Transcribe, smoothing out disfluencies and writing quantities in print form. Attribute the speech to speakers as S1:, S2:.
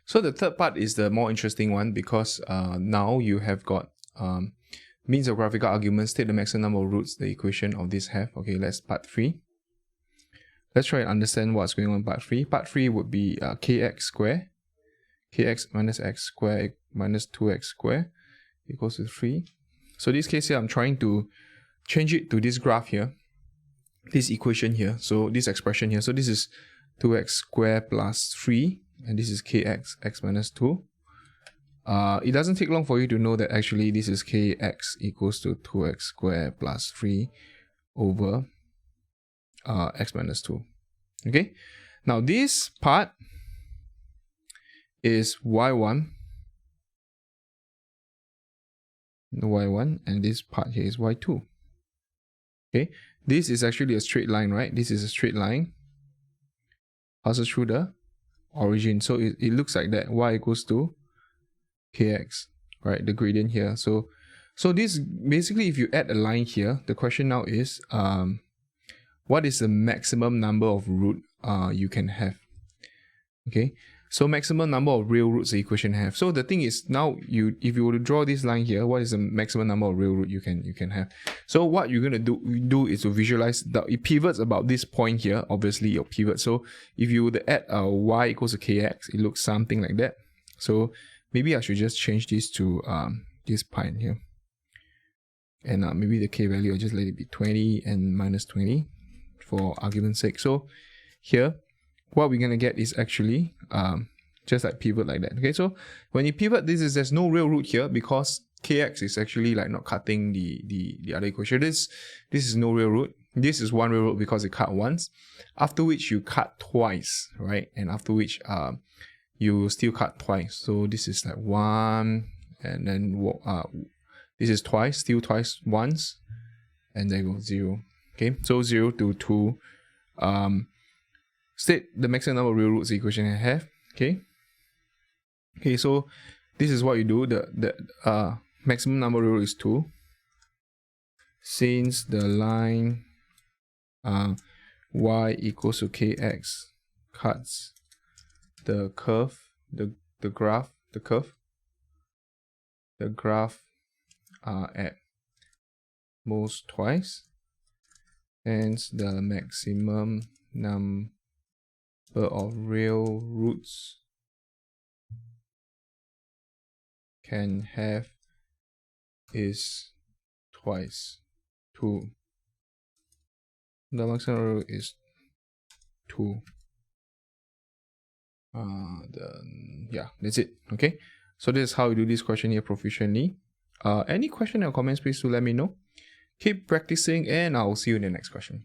S1: So the third part is the more interesting one, because now you have got means of graphical arguments, state the maximum number of roots the equation of this have. Okay, let's part 3. Let's try and understand what's going on in part 3. Part 3 would be kx squared, kx minus x squared minus 2x squared equals to 3. So this case here, I'm trying to change it to this graph here, this equation here, so this expression here. So this is 2x squared plus 3, and this is kx, x minus 2. It doesn't take long for you to know that actually this is kx equals to 2x squared plus 3 over x minus 2. Okay, now this part is y1, and this part here is y2. Okay, this is actually a straight line, right? This is a straight line passes through the origin, so it looks like that. Y equals to kx, right? The gradient here. So this basically, if you add a line here, the question now is what is the maximum number of root you can have? Okay, so maximum number of real roots the equation have. So the thing is, now if you were to draw this line here, what is the maximum number of real root you can have? So what you're gonna do is to visualize that it pivots about this point here, obviously your pivot. So if you were to add y equals to kx, it looks something like that. So maybe I should just change this to this point here, and maybe the k value, I'll just let it be 20 and minus 20 for argument's sake. So here, what we're gonna get is actually just like pivot like that. Okay, so when you pivot, there's no real root here because kx is actually like not cutting the other equation. This is no real root. This is one real root because it cut once, after which you cut twice, right? And after which you still cut twice. So this is like 1, and then this is twice, still twice once, and then go 0. Okay, so 0 to 2. State the maximum number of real roots the equation I have. Okay, so this is what you do. The maximum number of real roots is 2. Since the line y equals to kx cuts the curve, the graph at most twice, hence the maximum number of real roots can have is twice 2. The maximum root is 2. Yeah, that's it. Okay, so this is how you do this question here proficiently. Any question or comments, please do let me know. Keep practicing, and I'll see you in the next question.